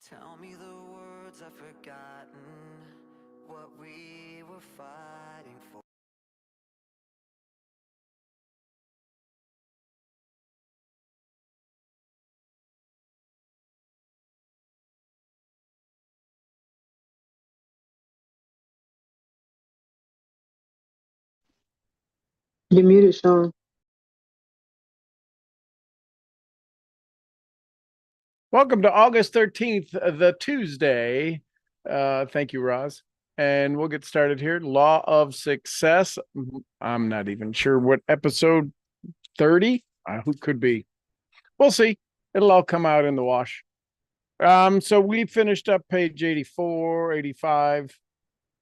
Tell me the words I've forgotten, what we were fighting for. You're muted, Sean. Welcome to August 13th, the Tuesday. Thank you, Roz. And we'll get started here. Law of Success. I'm not even sure what episode 30. Who could be? We'll see. It'll all come out in the wash. So we finished up page 84, 85.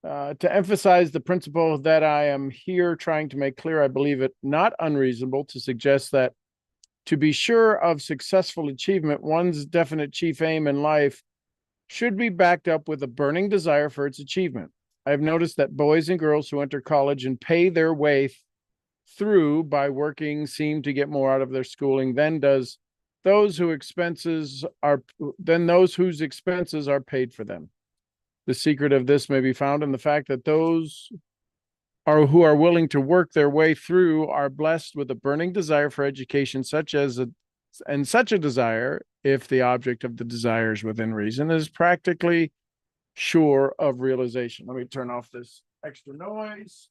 To emphasize the principle that I am here trying to make clear, I believe it not unreasonable to suggest that to be sure of successful achievement, one's definite chief aim in life should be backed up with a burning desire for its achievement. I have noticed that boys and girls who enter college and pay their way through by working seem to get more out of their schooling than those whose expenses are paid for them. The secret of this may be found in the fact that those who are willing to work their way through are blessed with a burning desire for education, such a desire, if the object of the desire is within reason, is practically sure of realization. Let me turn off this extra noise.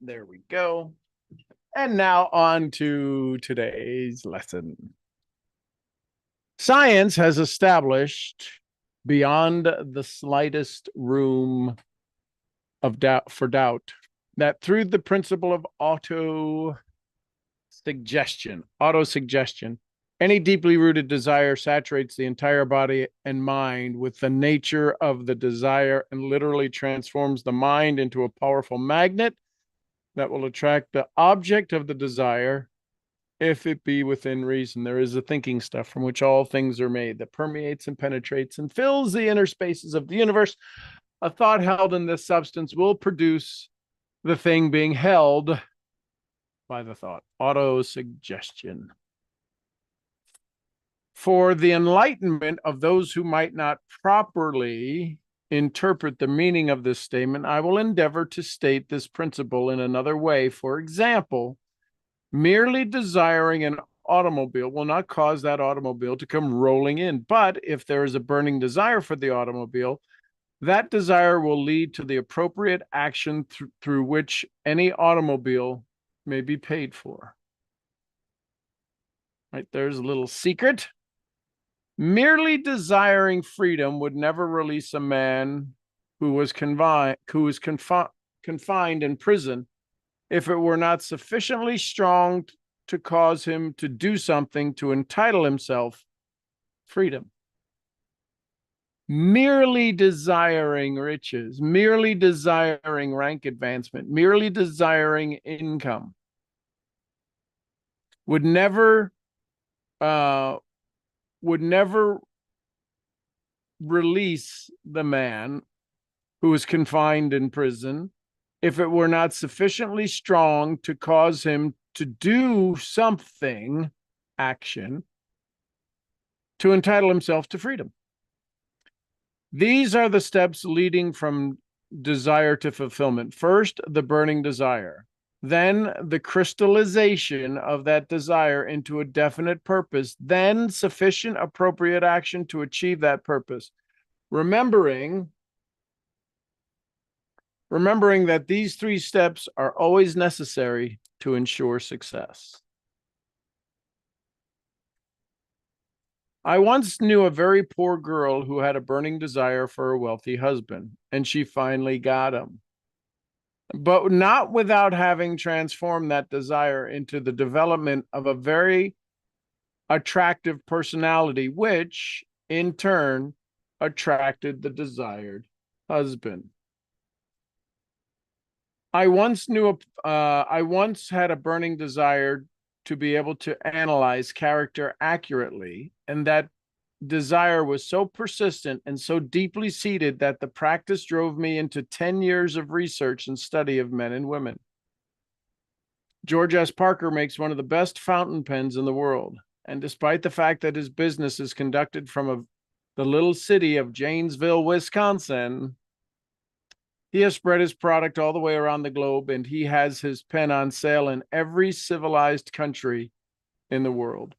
There we go. And now on to today's lesson. Science has established beyond the slightest room of doubt that through the principle of autosuggestion, any deeply rooted desire saturates the entire body and mind with the nature of the desire and literally transforms the mind into a powerful magnet that will attract the object of the desire if it be within reason. There is a thinking stuff from which all things are made that permeates and penetrates and fills the inner spaces of the universe. A thought held in this substance will produce the thing being held by the thought. Autosuggestion. For the enlightenment of those who might not properly interpret the meaning of this statement, I will endeavor to state this principle in another way. For example, merely desiring an automobile will not cause that automobile to come rolling in. But if there is a burning desire for the automobile, that desire will lead to the appropriate action through which any automobile may be paid for. Right, there's a little secret. Merely desiring freedom would never release a man who was confined in prison if it were not sufficiently strong to cause him to do something to entitle himself freedom. Merely desiring riches, merely desiring rank advancement, merely desiring income would never release the man who is confined in prison if it were not sufficiently strong to cause him to do something, action, to entitle himself to freedom. These are the steps leading from desire to fulfillment. First, the burning desire. Then the crystallization of that desire into a definite purpose. Then sufficient appropriate action to achieve that purpose. Remembering that these three steps are always necessary to ensure success. I once knew a very poor girl who had a burning desire for a wealthy husband, and she finally got him. But not without having transformed that desire into the development of a very attractive personality, which in turn attracted the desired husband. I once had a burning desire to be able to analyze character accurately, and that desire was so persistent and so deeply seated that the practice drove me into 10 years of research and study of men and women. George S. Parker makes one of the best fountain pens in the world. And despite the fact that his business is conducted from the little city of Janesville, Wisconsin, he has spread his product all the way around the globe, and he has his pen on sale in every civilized country in the world.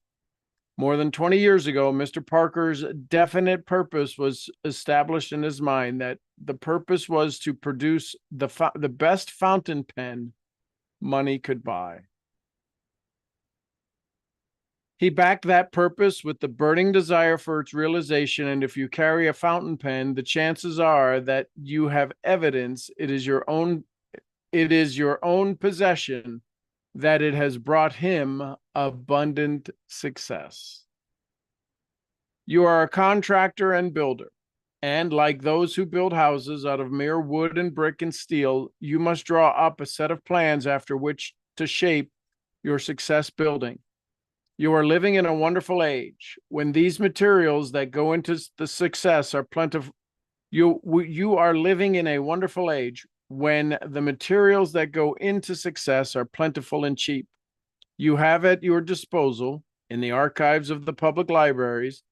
More than 20 years ago, Mr. Parker's definite purpose was established in his mind, that the purpose was to produce the best fountain pen money could buy. He backed that purpose with the burning desire for its realization, and if you carry a fountain pen, the chances are that you have evidence it is your own possession that it has brought him abundant success. You are a contractor and builder, and like those who build houses out of mere wood and brick and steel, you must draw up a set of plans after which to shape your success building. You are living in a wonderful age when these materials that go into the success are plentiful. You are living in a wonderful age when the materials that go into success are plentiful and cheap. You have at your disposal, in the archives of the public libraries,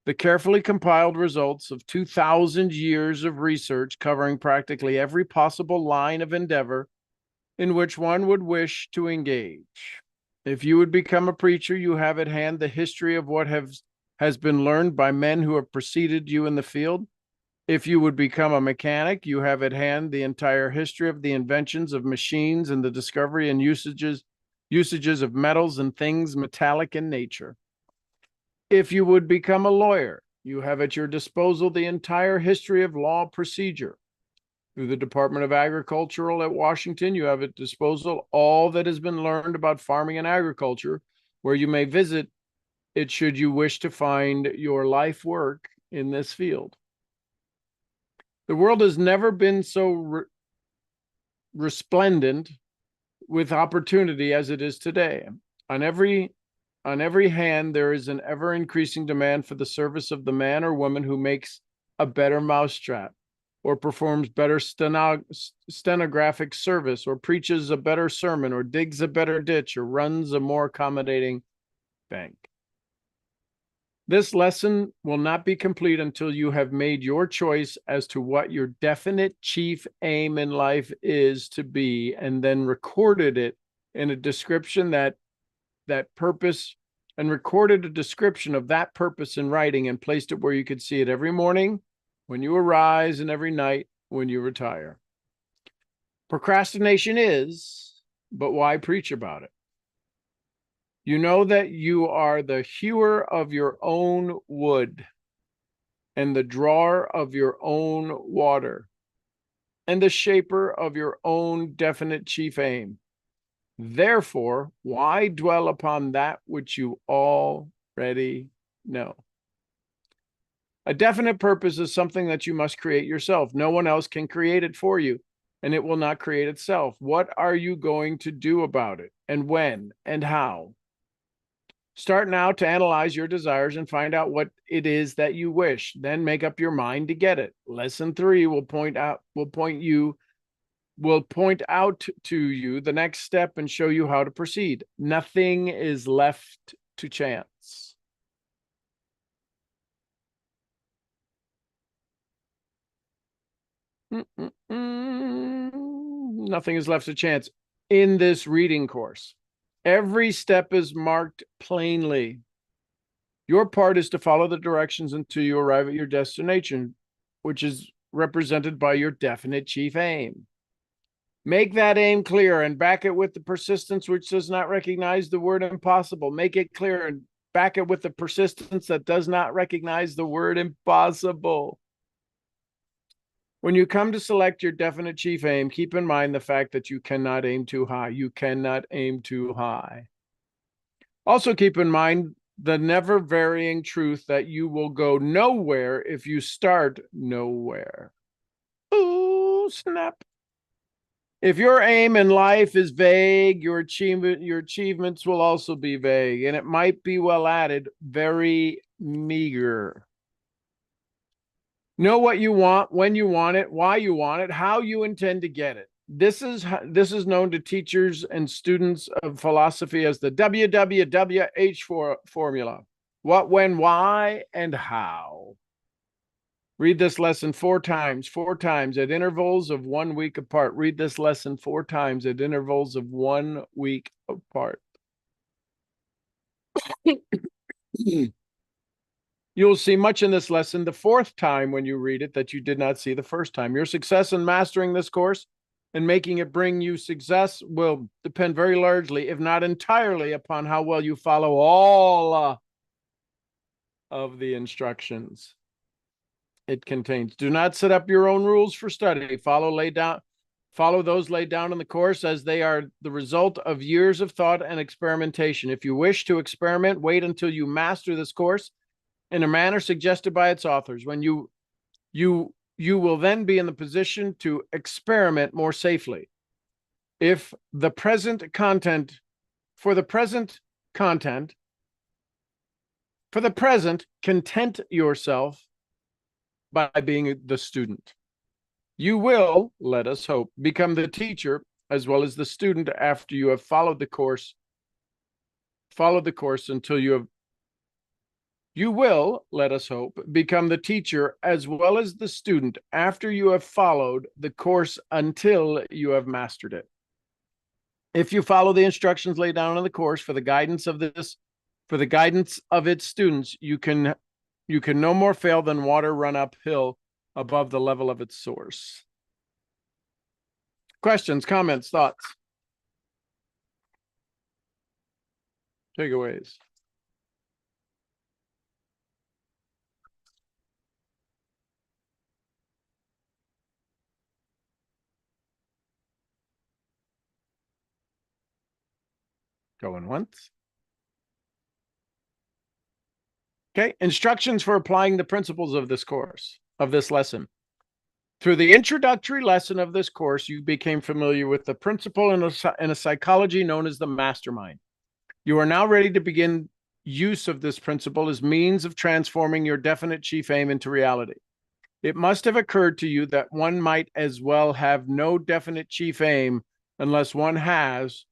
the carefully compiled results of 2,000 years of research covering practically every possible line of endeavor in which one would wish to engage. If you would become a preacher, you have at hand the history of what has been learned by men who have preceded you in the field. If you would become a mechanic, you have at hand the entire history of the inventions of machines and the discovery and usages of metals and things metallic in nature. If you would become a lawyer, you have at your disposal the entire history of law procedure. Through the Department of Agriculture at Washington, you have at disposal all that has been learned about farming and agriculture, where you may visit it should you wish to find your life work in this field. The world has never been so resplendent with opportunity as it is today. On every hand, there is an ever-increasing demand for the service of the man or woman who makes a better mousetrap, or performs better stenographic service, or preaches a better sermon, or digs a better ditch, or runs a more accommodating bank. This lesson will not be complete until you have made your choice as to what your definite chief aim in life is to be, and then recorded it in a description that purpose, and recorded a description of that purpose in writing, and placed it where you could see it every morning when you arise and every night when you retire. Procrastination is, but why preach about it? You know that you are the hewer of your own wood, and the drawer of your own water, and the shaper of your own definite chief aim. Therefore, why dwell upon that which you already know? A definite purpose is something that you must create yourself. No one else can create it for you, and it will not create itself. What are you going to do about it, and when, and how? Start now to analyze your desires and find out what it is that you wish. Then make up your mind to get it. Lesson 3 will point out to you the next step and show you how to proceed. Nothing is left to chance. Nothing is left to chance in this reading course. Every step is marked plainly. Your part is to follow the directions until you arrive at your destination, which is represented by your definite chief aim. Make that aim clear and back it with the persistence which does not recognize the word impossible. Make it clear and back it with the persistence that does not recognize the word impossible. When you come to select your definite chief aim, keep in mind the fact that you cannot aim too high. You cannot aim too high. Also keep in mind the never varying truth that you will go nowhere if you start nowhere. Ooh, snap. If your aim in life is vague, your achievements will also be vague, and it might be, well added, very meager. Know what you want, when you want it, why you want it, how you intend to get it. This is known to teachers and students of philosophy as the WWWH formula. What, when, why, and how. Read this lesson four times at intervals of 1 week apart. Read this lesson 4 times at intervals of 1 week apart. You'll see much in this lesson the 4th time when you read it that you did not see the first time. Your success in mastering this course and making it bring you success will depend very largely, if not entirely, upon how well you follow all of the instructions it contains. Do not set up your own rules for study. Follow those laid down in the course, as they are the result of years of thought and experimentation. If you wish to experiment, wait until you master this course in a manner suggested by its authors. When you will then be in the position to experiment more safely. For the present content, content yourself by being the student. You will, let us hope, become the teacher as well as the student after you have followed the course until you will, let us hope, become the teacher as well as the student after you have followed the course until you have mastered it. If you follow the instructions laid down in the course for the guidance of its students, you can no more fail than water run uphill above the level of its source. Questions, comments, thoughts? Takeaways? Going once. Okay, instructions for applying the principles of this lesson. Through the introductory lesson of this course, you became familiar with the principle in a psychology known as the mastermind. You are now ready to begin use of this principle as means of transforming your definite chief aim into reality. It must have occurred to you that one might as well have no definite chief aim unless one has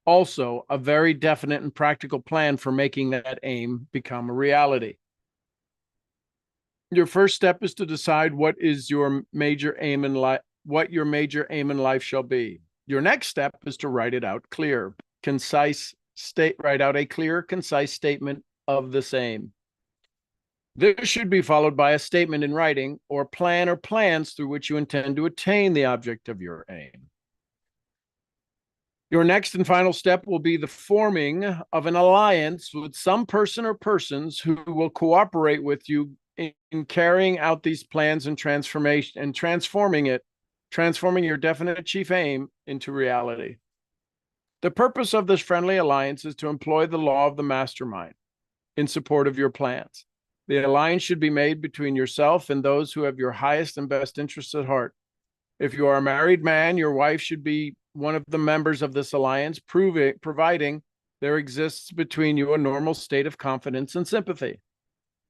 also a very definite and practical plan for making that aim become a reality. Your first step is to decide what your major aim in life shall be. Your next step is to write it out clear, write out a clear, concise statement of the same. This should be followed by a statement in writing or plan or plans through which you intend to attain the object of your aim. Your next and final step will be the forming of an alliance with some person or persons who will cooperate with you in carrying out these plans and transforming your definite chief aim into reality. The purpose of this friendly alliance is to employ the law of the mastermind in support of your plans. The alliance should be made between yourself and those who have your highest and best interests at heart. If you are a married man, your wife should be one of the members of this alliance, providing there exists between you a normal state of confidence and sympathy.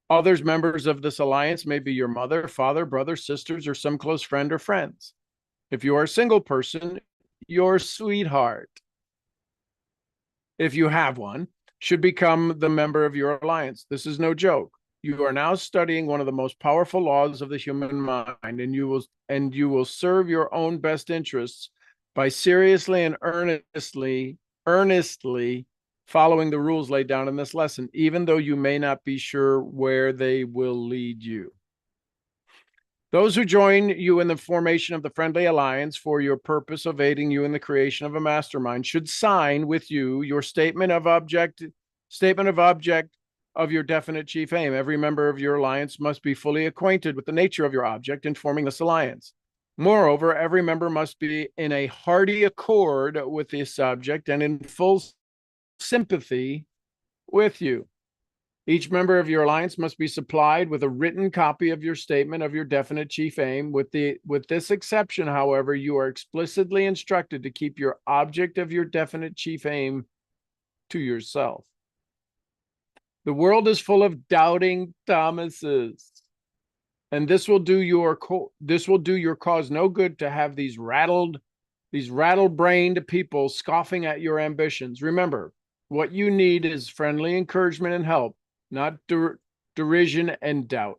Others members of this alliance may be your mother, father, brother, sisters, or some close friend or friends. If you are a single person, your sweetheart, if you have one, should become the member of your alliance. This is no joke. You are now studying one of the most powerful laws of the human mind, and you will serve your own best interests by seriously and earnestly following the rules laid down in this lesson, even though you may not be sure where they will lead you. Those who join you in the formation of the friendly alliance for your purpose of aiding you in the creation of a mastermind should sign with you your statement of object of your definite chief aim. Every member of your alliance must be fully acquainted with the nature of your object in forming this alliance. Moreover, every member must be in a hearty accord with this object and in full sympathy with you. Each member of your alliance must be supplied with a written copy of your statement of your definite chief aim. With this exception, however, you are explicitly instructed to keep your object of your definite chief aim to yourself. The world is full of doubting Thomases, and this will do your cause no good to have these rattled these rattle-brained people scoffing at your ambitions. Remember, what you need is friendly encouragement and help, not derision and doubt.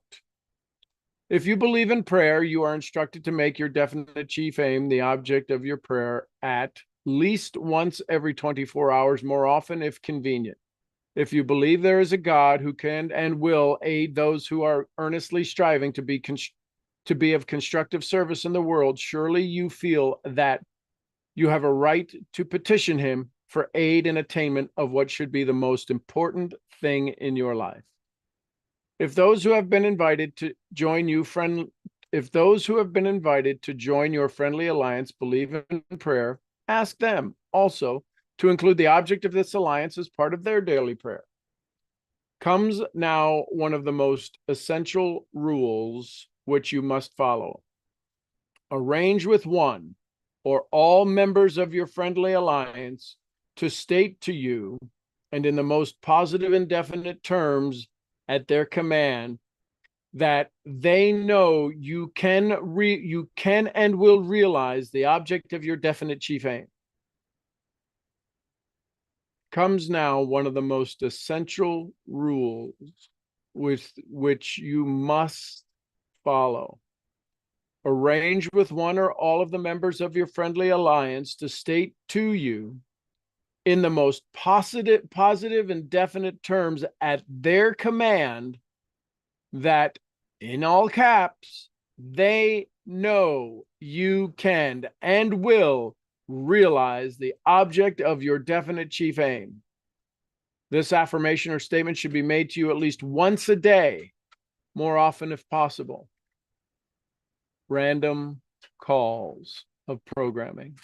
If you believe in prayer, you are instructed to make your definite chief aim the object of your prayer at least once every 24 hours, more often if convenient. If you believe there is a God who can and will aid those who are earnestly striving to be of constructive service in the world, surely you feel that you have a right to petition him for aid in attainment of what should be the most important thing in your life. If those who have been invited to join your friendly alliance believe in prayer, ask them also to include the object of this alliance as part of their daily prayer. Comes now one of the most essential rules which you must follow. Arrange with one or all members of your friendly alliance to state to you, and in the most positive and definite terms at their command, that they know you can and will realize the object of your definite chief aim. Comes now one of the most essential rules with which you must follow. Arrange with one or all of the members of your friendly alliance to state to you, in the most positive and definite terms at their command, that in all caps, they know you can and will realize the object of your definite chief aim. This affirmation or statement should be made to you at least once a day, more often if possible. Random calls of programming.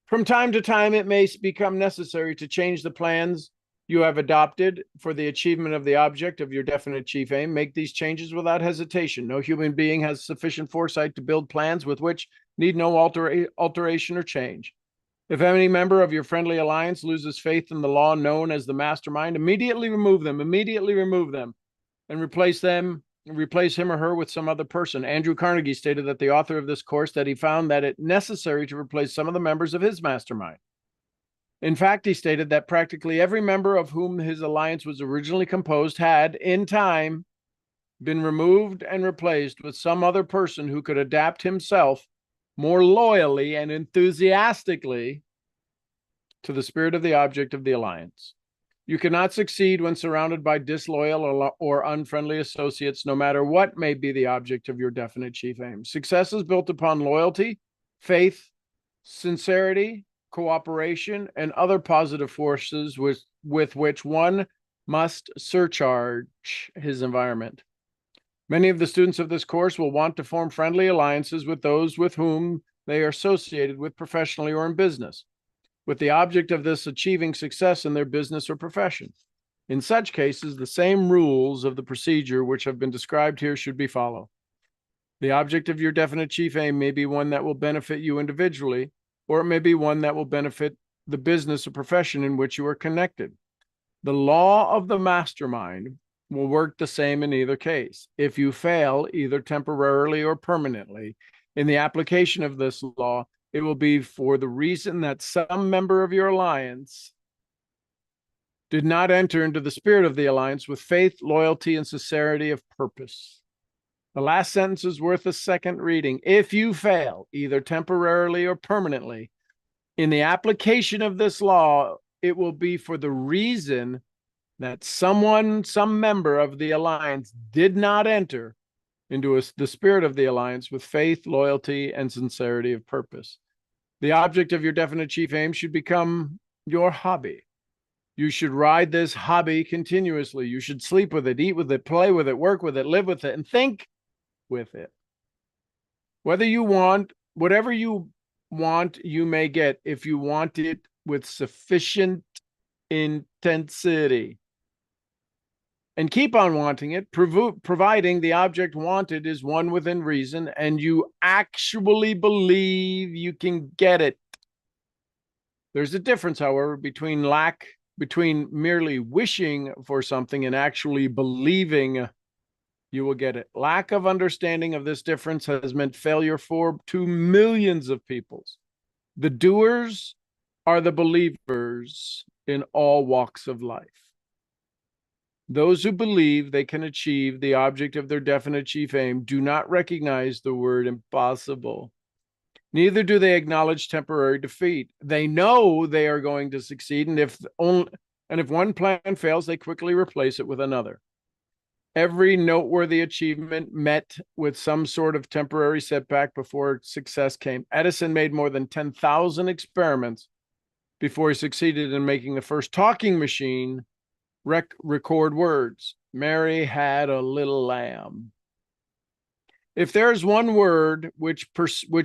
From time to time, it may become necessary to change the plans you have adopted for the achievement of the object of your definite chief aim. Make these changes without hesitation. No human being has sufficient foresight to build plans with which need no alteration or change. If any member of your friendly alliance loses faith in the law known as the mastermind, immediately remove them, and replace him or her with some other person. Andrew Carnegie stated that the author of this course that he found that it necessary to replace some of the members of his mastermind. In fact, he stated that practically every member of whom his alliance was originally composed had, in time, been removed and replaced with some other person who could adapt himself more loyally and enthusiastically to the spirit of the object of the alliance. You cannot succeed when surrounded by disloyal or unfriendly associates, no matter what may be the object of your definite chief aim. Success is built upon loyalty, faith, sincerity, cooperation, and other positive forces with which one must surcharge his environment. Many of the students of this course will want to form friendly alliances with those with whom they are associated with professionally or in business, with the object of this achieving success in their business or profession. In such cases, the same rules of the procedure which have been described here should be followed. The object of your definite chief aim may be one that will benefit you individually, or it may be one that will benefit the business or profession in which you are connected. The law of the mastermind will work the same in either case. If you fail, either temporarily or permanently, in the application of this law, it will be for the reason that some member of your alliance did not enter into the spirit of the alliance with faith, loyalty, and sincerity of purpose. The last sentence is worth a second reading. If you fail, either temporarily or permanently, in the application of this law, it will be for the reason that some member of the alliance did not enter into the spirit of the alliance with faith, loyalty, and sincerity of purpose. The object of your definite chief aim should become your hobby. You should ride this hobby continuously. You should sleep with it, eat with it, play with it, work with it, live with it, and think with it. Whatever you want, you may get if you want it with sufficient intensity. And keep on wanting it, providing the object wanted is one within reason and you actually believe you can get it. There's a difference, however, between merely wishing for something and actually believing You will get it. Lack of understanding of this difference has meant failure to millions of peoples. The doers are the believers in all walks of life. Those who believe they can achieve the object of their definite chief aim do not recognize the word impossible. Neither do they acknowledge temporary defeat. They know they are going to succeed, and if one plan fails, they quickly replace it with another. Every noteworthy achievement met with some sort of temporary setback before success came. Edison made more than 10,000 experiments before he succeeded in making the first talking machine record words. Mary had a little lamb. If there is one word which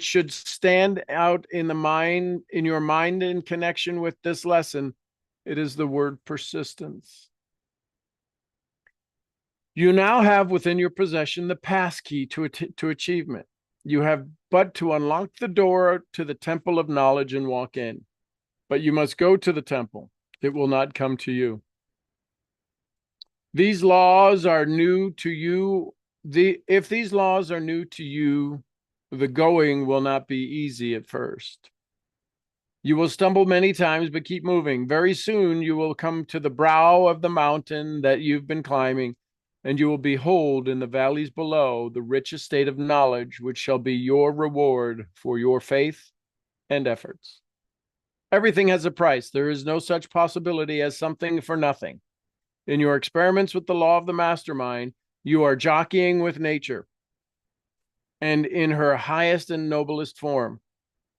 should stand out in your mind in connection with this lesson, it is the word persistence. You now have within your possession the passkey to achievement. You have but to unlock the door to the temple of knowledge and walk in. But you must go to the temple. It will not come to you. These laws are new to you. If these laws are new to you, the going will not be easy at first. You will stumble many times, but keep moving. Very soon you will come to the brow of the mountain that you've been climbing, and you will behold in the valleys below the rich estate of knowledge, which shall be your reward for your faith and efforts. Everything has a price. There is no such possibility as something for nothing. In your experiments with the law of the mastermind, you are jockeying with nature, and in her highest and noblest form.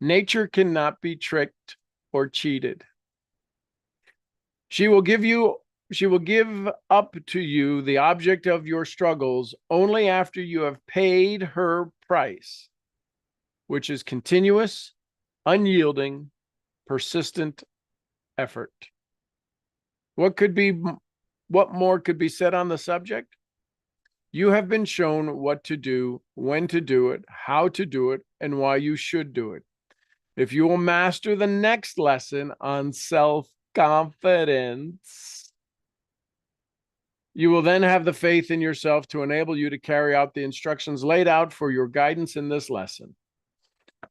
Nature cannot be tricked or cheated. She will give up to you the object of your struggles only after you have paid her price, which is continuous, unyielding, persistent effort. What more could be said on the subject? You have been shown what to do, when to do it, how to do it, and why you should do it. If you will master the next lesson on self-confidence, you will then have the faith in yourself to enable you to carry out the instructions laid out for your guidance in this lesson.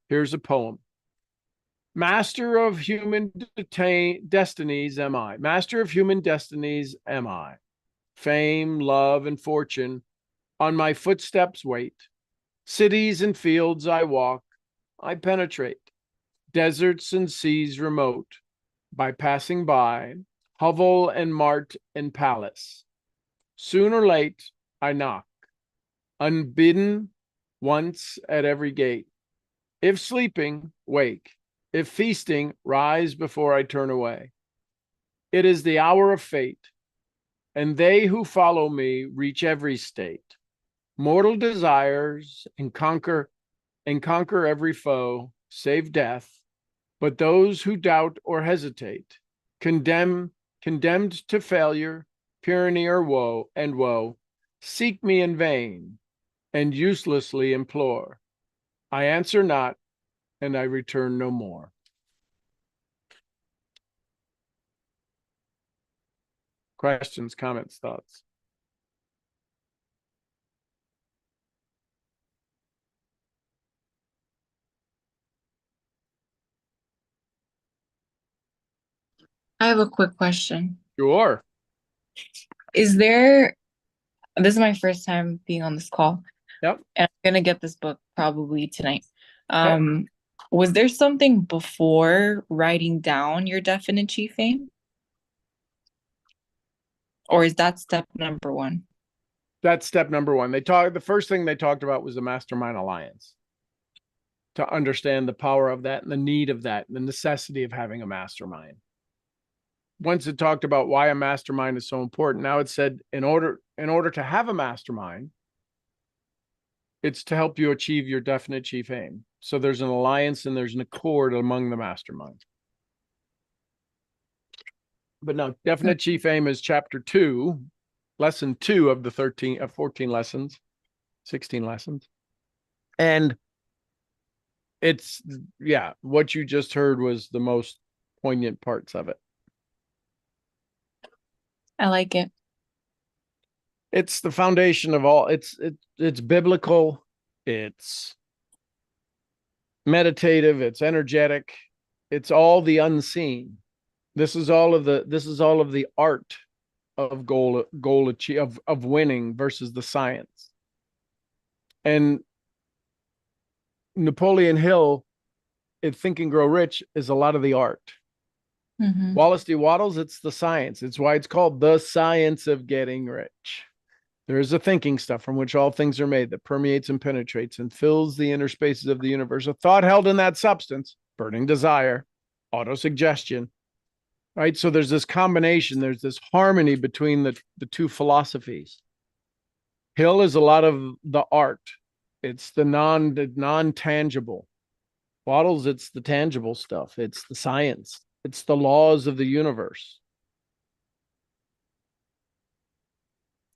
Here's a poem. Master of human destinies am I. Master of human destinies am I. Fame, love, and fortune on my footsteps wait. Cities and fields I walk, I penetrate. Deserts and seas remote, by passing by, hovel and mart and palace. Soon or late, I knock, unbidden, once at every gate. If sleeping, wake. If feasting, rise before I turn away. It is the hour of fate, and they who follow me reach every state. Mortal desires and conquer every foe, save death. But those who doubt or hesitate, condemned to failure, tyranny, or woe, seek me in vain and uselessly implore. I answer not, and I return no more. Questions, comments, thoughts? I have a quick question. Sure. This is my first time being on this call. Yep. And I'm gonna get this book probably tonight. Okay. Was there something before writing down your definite chief aim? Or is that step number one? That's step number one. The first thing they talked about was the Mastermind Alliance, to understand the power of that and the need of that, and the necessity of having a mastermind. Once it talked about why a mastermind is so important, now it said in order to have a mastermind, it's to help you achieve your definite chief aim. So there's an alliance and there's an accord among the masterminds. But no, definite chief aim is chapter 2, lesson 2 of the 14 lessons, 16 lessons. And it's, yeah, what you just heard was the most poignant parts of it. I like it. It's the foundation of all. It's biblical. It's meditative. It's energetic. It's all the unseen. This is all of the art of goal achieve of winning versus the science. And Napoleon Hill in Think and Grow Rich is a lot of the art. Mhm. Wallace D. Wattles, it's the science. It's why it's called The Science of Getting Rich. There is a thinking stuff from which all things are made that permeates and penetrates and fills the inner spaces of the universe. A thought held in that substance, burning desire, autosuggestion, right? So there's this combination, there's this harmony between the two philosophies. Hill is a lot of the art. It's the non-tangible. Waddles, it's the tangible stuff. It's the science. It's the laws of the universe.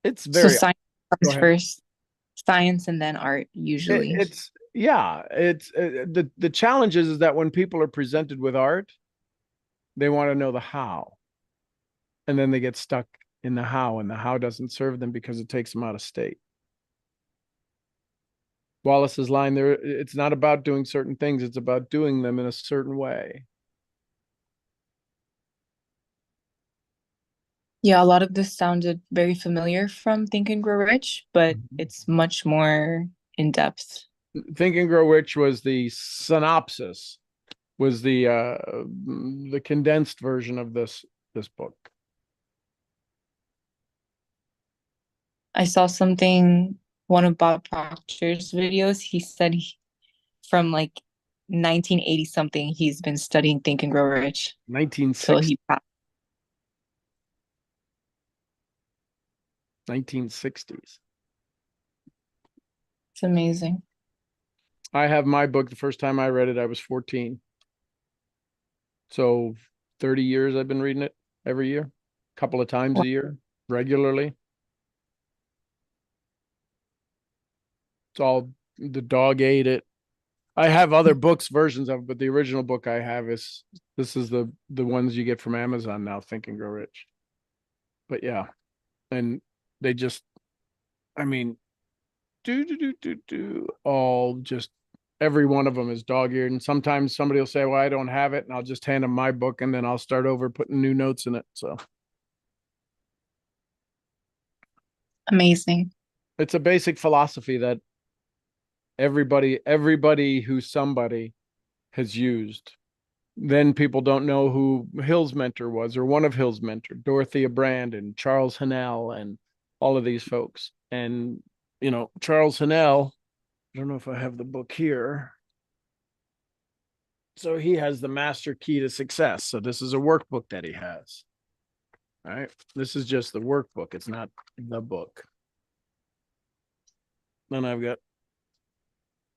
It's So very science Go comes ahead. first, science and then art usually. it's the challenge is that when people are presented with art, they want to know the how, and then they get stuck in the how, and the how doesn't serve them because it takes them out of state. Wallace's line there, it's not about doing certain things, it's about doing them in a certain way. Yeah, a lot of this sounded very familiar from Think and Grow Rich, but it's much more in depth. Think and Grow Rich was the synopsis, was the condensed version of this book. I saw something, one of Bob Proctor's videos, he said from like 1980 something, he's been studying Think and Grow Rich. So 1960, he passed. 1960s. It's amazing. I have my book. The first time I read it, I was 14. So 30 years I've been reading it every year, a couple of times a year, regularly. It's all, the dog ate it. I have other books, versions of it, but the original book I have is, this is the ones you get from Amazon now, Think and Grow Rich. But yeah, and they just, I mean, all just, every one of them is dog-eared. And sometimes somebody will say, well, I don't have it, and I'll just hand them my book, and then I'll start over putting new notes in it. So Amazing. it's a basic philosophy that everybody who's somebody has used. Then people don't know who Hill's mentor was, or one of Hill's mentor, Dorothea Brand and Charles Hannell and all of these folks. And, you know, Charles Hannell, I don't know if I have the book here. So he has the Master Key to Success. So this is a workbook that he has. All right. This is just the workbook. It's not the book. Then I've got,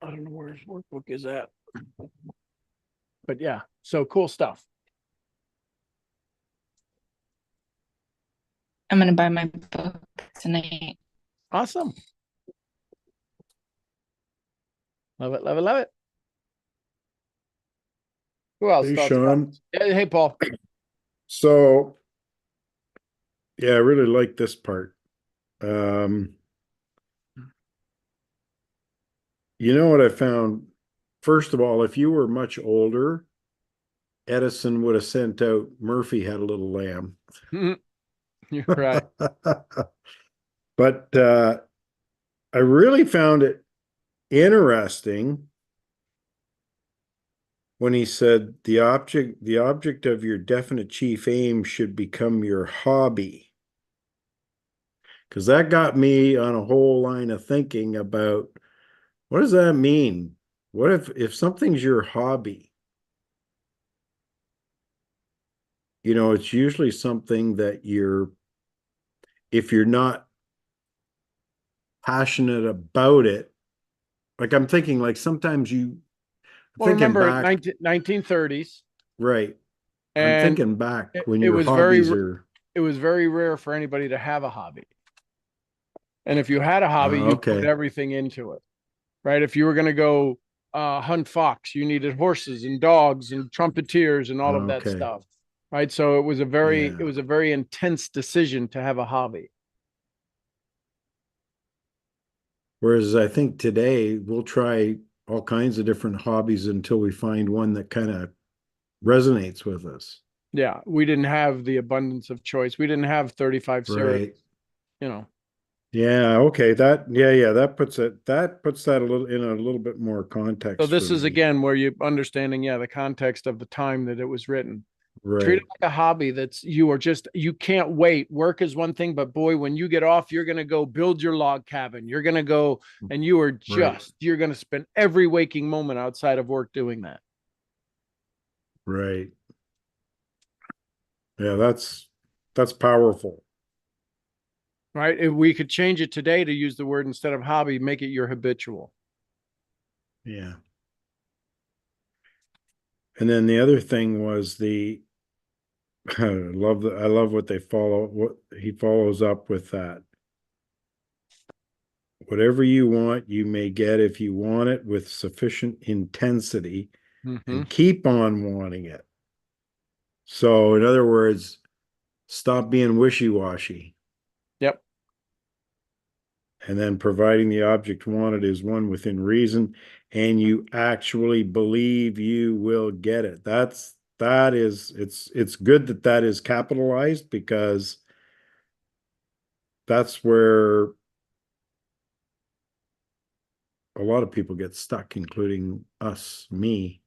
I don't know where his workbook is at. But yeah, so cool stuff. I'm gonna buy my book tonight. Awesome. Love it, love it, love it. Who else? Hey, thoughts about Sean. this? Hey, Paul. So, yeah, I really like this part. You know what I found? First of all, if you were much older, Edison would have sent out Murphy Had a Little Lamb. You're right. But I really found it interesting when he said the object of your definite chief aim should become your hobby. Because that got me on a whole line of thinking about, what does that mean? What if something's your hobby? You know, it's usually something that if you're not passionate about it, like I'm thinking, like sometimes Well, thinking remember back, 1930s, right? I'm and thinking back when it your was hobbies are. it was very rare for anybody to have a hobby. And if you had a hobby, you put Okay. everything into it, right? If you were going to go hunt fox, you needed horses and dogs and trumpeteers and all of that Okay. stuff, right? So it was a Yeah. very intense decision to have a hobby. Whereas I think today we'll try all kinds of different hobbies until we find one that kind of resonates with us. Yeah, we didn't have the abundance of choice. We didn't have 35 cereals, Right. you know. Yeah, okay. That puts that a little in a little bit more So context for this is me. again where you understanding, yeah, the context of the time that it was written. Treat Right. it like a hobby that's you can't wait. Work is one thing, but boy, when you get off, you're gonna go build your log cabin. You're gonna go and Right. you're gonna spend every waking moment outside of work doing that. Right. Yeah, that's powerful. Right. If we could change it today to use the word instead of hobby, make it your habitual. Yeah. And then the other thing was I love what he follows up with that. Whatever you want, you may get if you want it with sufficient intensity Mm-hmm. and keep on wanting it. So, in other words, stop being wishy-washy. Yep. And then providing the object wanted is one within reason, and you actually believe you will get it. It's good that that is capitalized, because that's where a lot of people get stuck, including me.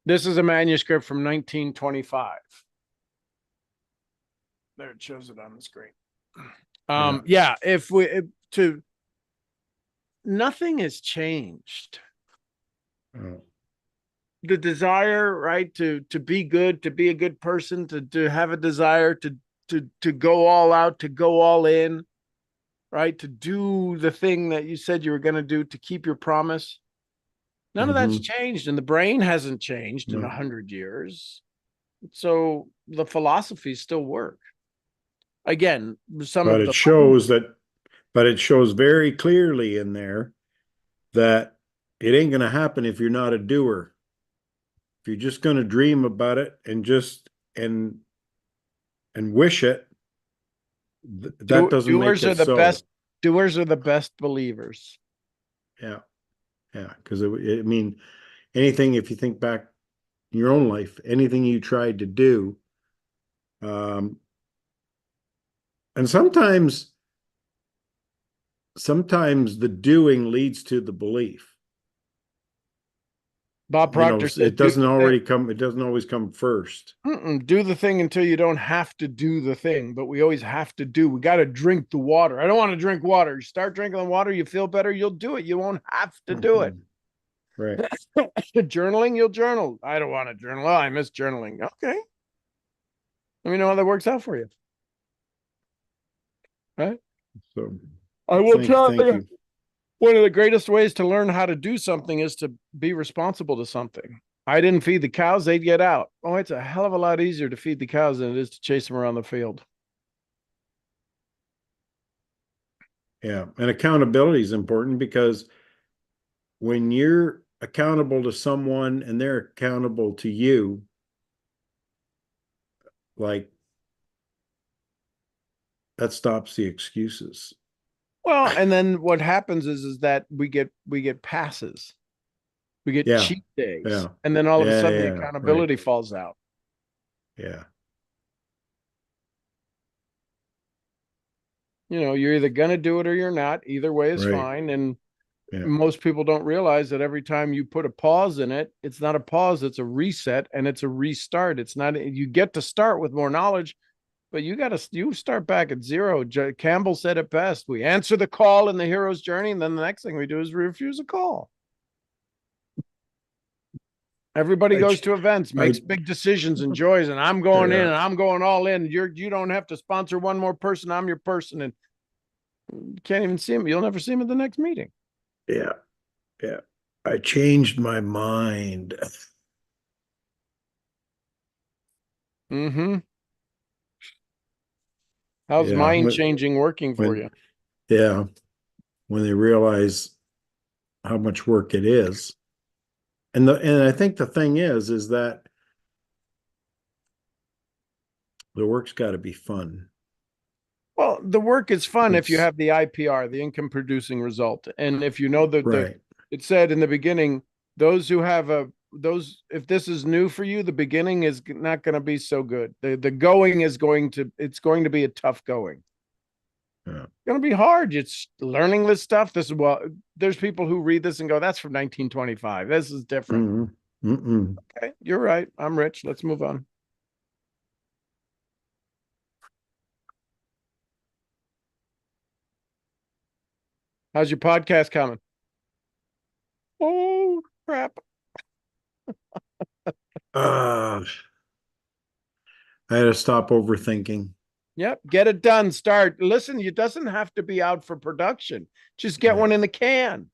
This is a manuscript from 1925. There, it shows it on the screen. Yeah, to nothing has changed. Oh. The desire, right, to be good, to be a good person, to have a desire to go all out, to go all in, right, to do the thing that you said you were going to do, to keep your promise. None of that's changed, and the brain hasn't changed in 100 years. So the philosophies still work. Again, But it shows very clearly in there that it ain't going to happen if you're not a doer. If you're just going to dream about it and wish it, that doesn't make doers it are the so. best. Doers are the best believers. Yeah. Yeah. Because I mean, anything, if you think back in your own life, anything you tried to do, and sometimes the doing leads to the belief. Bob Proctor said, it doesn't always come first. Do the thing until you don't have to do the thing, but we always have to do. We got to drink the water. I don't want to drink water. You start drinking the water, you feel better, you'll do it. You won't have to do it. Right. Journaling, you'll journal. I don't want to journal. Oh, I miss journaling. Okay. Let me know how that works out for you. Right? So I will tell thank you. One of the greatest ways to learn how to do something is to be responsible to something. I didn't feed the cows, they'd get out. Oh, it's a hell of a lot easier to feed the cows than it is to chase them around the field. Yeah. And accountability is important, because when you're accountable to someone and they're accountable to you, like, that stops the excuses. Well, and then what happens is that we get passes. We get cheat days. Yeah. And then all of a sudden the Yeah. accountability falls out. Yeah. You're either going to do it or you're not. Either way is fine. And most people don't realize that every time you put a pause in it, it's not a pause, it's a reset and it's a restart. It's not, you get to start with more knowledge, but you start back at zero. Campbell said it best. We answer the call in the hero's journey, and then the next thing we do is refuse a call. Everybody goes to events, makes big decisions, enjoys, and I'm going in and I'm going all in. You don't have to sponsor one more person. I'm your person, and you can't even see him. You'll never see him at the next meeting. Yeah. Yeah. I changed my mind. Mm-hmm. How's mind changing working for you? Yeah. When they realize how much work it is. And I think the thing is that the work's got to be fun. Well, the work is fun if you It's- have the IPR, the income producing result. And if you know that Right. it said in the beginning, those who have if this is new for you, the beginning is not going to be so good. The going is it's going to be a tough going. Yeah. It's going to be hard. It's learning this stuff. There's people who read this and go, that's from 1925. This is different. Okay, you're right. I'm rich. Let's move on. How's your podcast coming? Oh, crap. I had to stop overthinking. Yep. Get it done. Start. Listen, it doesn't have to be out for production. Just get one in the can.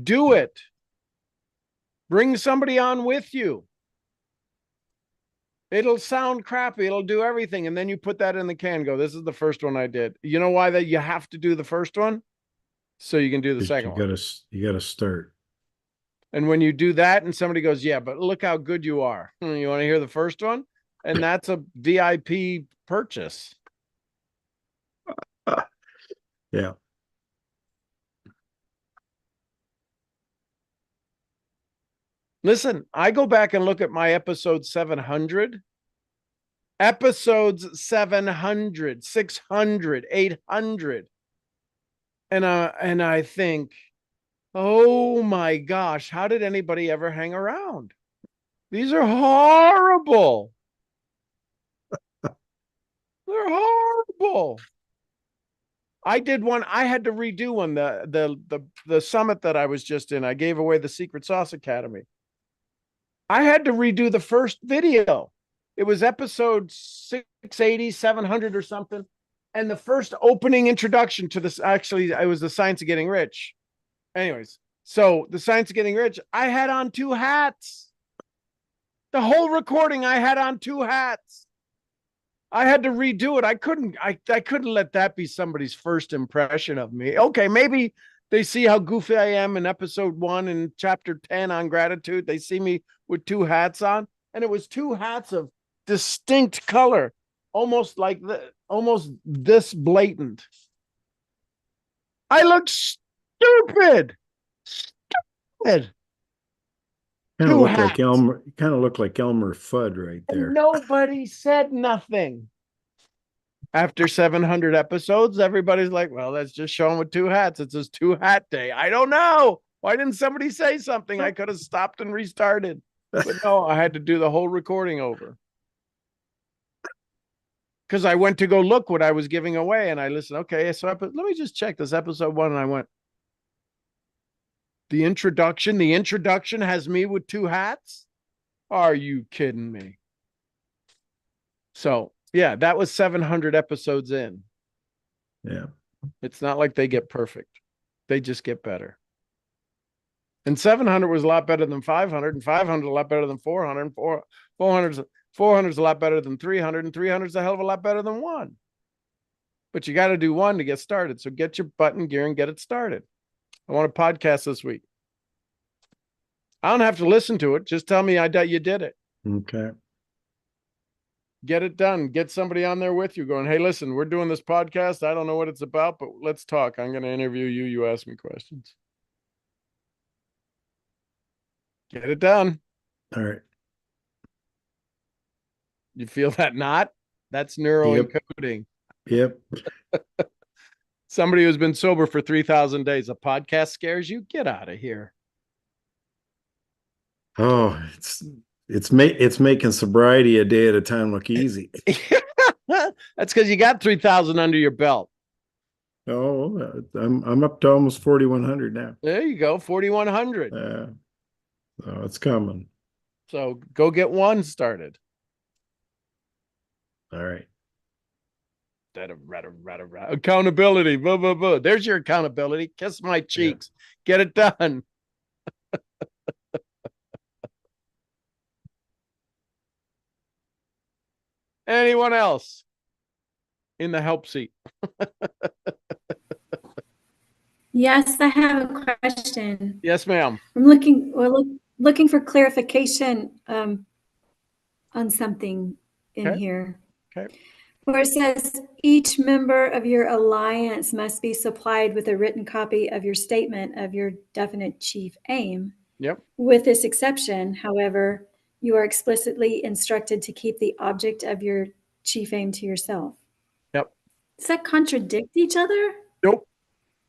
Do it. Bring somebody on with you. It'll sound crappy. It'll do everything. And then you put that in the can. Go, this is the first one I did. You know why that you have to do the first one? So you can do the second one. You gotta start. And when you do that and somebody goes, yeah, but look how good you are. You want to hear the first one? And that's a VIP purchase. Yeah. Listen, I go back and look at my episode 700. Episodes 700, 600, 800. And I think, oh my gosh, how did anybody ever hang around? These are horrible. They're horrible. I did one. I had to redo one. The summit that I was just in. I gave away the Secret Sauce Academy. I had to redo the first video. It was episode 680, 700 or something. And the first opening introduction to this, actually, it was the Science of Getting Rich. Anyways, so the Science of Getting Rich, I had on 2 hats. The whole recording, I had on 2 hats. I had to redo it. I couldn't let that be somebody's first impression of me. Okay, maybe they see how goofy I am in episode 1 and chapter 10 on gratitude. They see me with 2 hats on, and it was 2 hats of distinct color, almost this blatant. I looked stupid. Stupid. Kind of look like Elmer. Kind of look like Elmer Fudd right there. And nobody said nothing. After 700 episodes, everybody's like, well, let's just show him with 2 hats. It's his 2 hat day. I don't know. Why didn't somebody say something? I could have stopped and restarted. But no, I had to do the whole recording over. Because I went to go look what I was giving away, and I listened. Okay, so let me just check this episode 1, and I went, the introduction has me with 2 hats? Are you kidding me? So yeah, that was 700 episodes in. Yeah. It's not like they get perfect. They just get better. And 700 was a lot better than 500, and 500 a lot better than 400, and 400 is a lot better than 300, and 300 is a hell of a lot better than 1. But you got to do 1 to get started. So get your butt in gear and get it started. I want a podcast this week. I don't have to listen to it. Just tell me you did it. Okay. Get it done. Get somebody on there with you going, hey, listen, we're doing this podcast. I don't know what it's about, but let's talk. I'm going to interview you. You ask me questions. Get it done. All right. You feel that knot? That's neuroencoding. Yep. Somebody who's been sober for 3,000 days. A podcast scares you? Get out of here. Oh, it's making sobriety a day at a time look easy. That's because you got 3,000 under your belt. Oh, I'm up to almost 4,100 now. There you go, 4,100. Yeah. So it's coming. So go get 1 started. All right. Accountability. Blah, blah, blah. There's your accountability. Kiss my cheeks. Yeah. Get it done. Anyone else in the help seat? Yes, I have a question. Yes, ma'am. I'm looking for clarification on something in here. Okay. Where it says each member of your alliance must be supplied with a written copy of your statement of your definite chief aim. Yep. With this exception, however, you are explicitly instructed to keep the object of your chief aim to yourself. Yep. Does that contradict each other? Nope.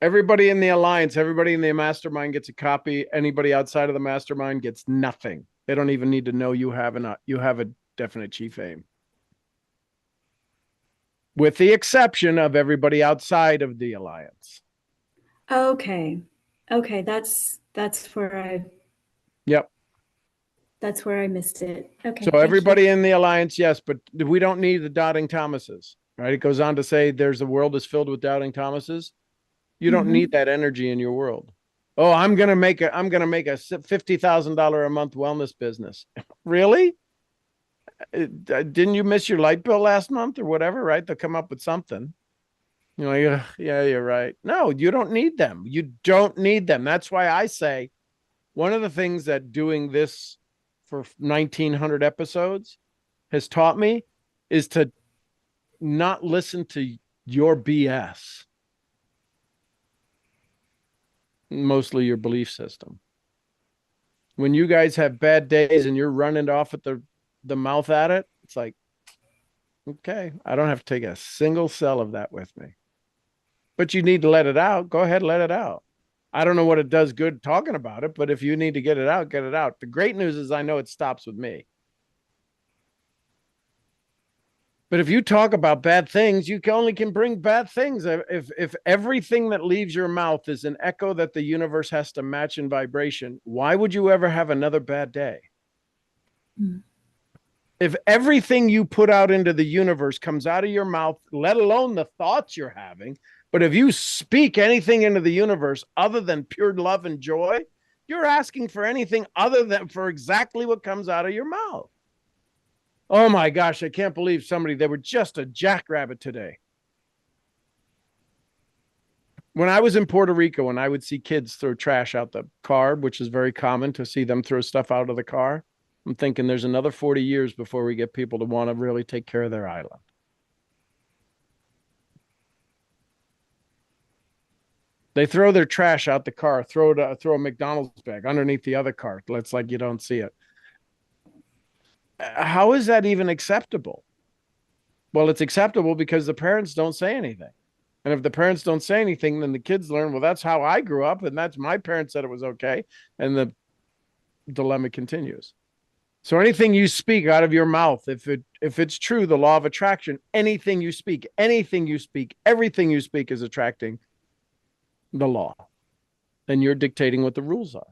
Everybody in the alliance, everybody in the mastermind gets a copy. Anybody outside of the mastermind gets nothing. They don't even need to know you have a definite chief aim. With the exception of everybody outside of the alliance. Okay. Okay, that's where Yep. that's where I missed it. Okay. So thank everybody you. in the alliance, yes, but we don't need the doubting Thomases, right? It goes on to say there's a world is filled with doubting Thomases. You don't need that energy in your world. Oh, I'm gonna make a $50,000 a month wellness business. Really? Didn't you miss your light bill last month or whatever? Right? They'll come up with something. You're like, yeah, you're right. No, you don't need them. You don't need them. That's why I say one of the things that doing this for 1900 episodes has taught me is to not listen to your BS. Mostly your belief system. When you guys have bad days and you're running off at the mouth at it, it's like, okay, I don't have to take a single cell of that with me. But you need to let it out. Go ahead, let it out. I don't know what it does good talking about it, but if you need to get it out, get it out. The great news is I know it stops with me. But if you talk about bad things, you only can bring bad things. If everything that leaves your mouth is an echo that the universe has to match in vibration, why would you ever have another bad day? If everything you put out into the universe comes out of your mouth, let alone the thoughts you're having, but if you speak anything into the universe other than pure love and joy, you're asking for anything other than for exactly what comes out of your mouth. Oh my gosh, I can't believe they were just a jackrabbit today. When I was in Puerto Rico and I would see kids throw trash out the car, which is very common to see them throw stuff out of the car, I'm thinking there's another 40 years before we get people to want to really take care of their island. They throw their trash out the car, throw a McDonald's bag underneath the other car. It's like you don't see it. How is that even acceptable? Well, it's acceptable because the parents don't say anything. And if the parents don't say anything, then the kids learn, well, that's how I grew up. And that's my parents said it was okay. And the dilemma continues. So anything you speak out of your mouth, if it's true, the law of attraction, anything you speak, everything you speak is attracting the law. And you're dictating what the rules are.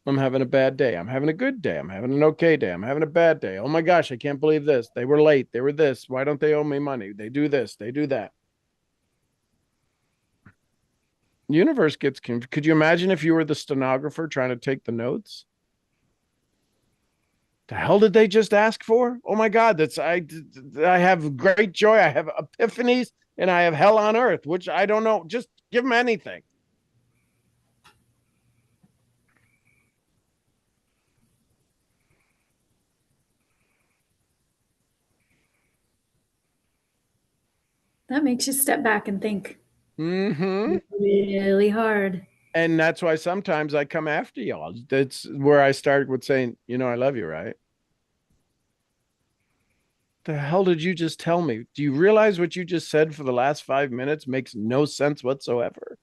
I'm having a bad day. I'm having a good day. I'm having an okay day. I'm having a bad day. Oh my gosh, I can't believe this. They were late. They were this. Why don't they owe me money? They do this. They do that. The universe gets confused. Could you imagine if you were the stenographer trying to take the notes? The hell did they just ask for? Oh my God, I have great joy. I have epiphanies and I have hell on earth, which I don't know. Just give them anything. That makes you step back and think Mm-hmm. really hard. And that's why sometimes I come after y'all. That's where I start with saying, I love you, right? The hell did you just tell me? Do you realize what you just said for the last 5 minutes makes no sense whatsoever?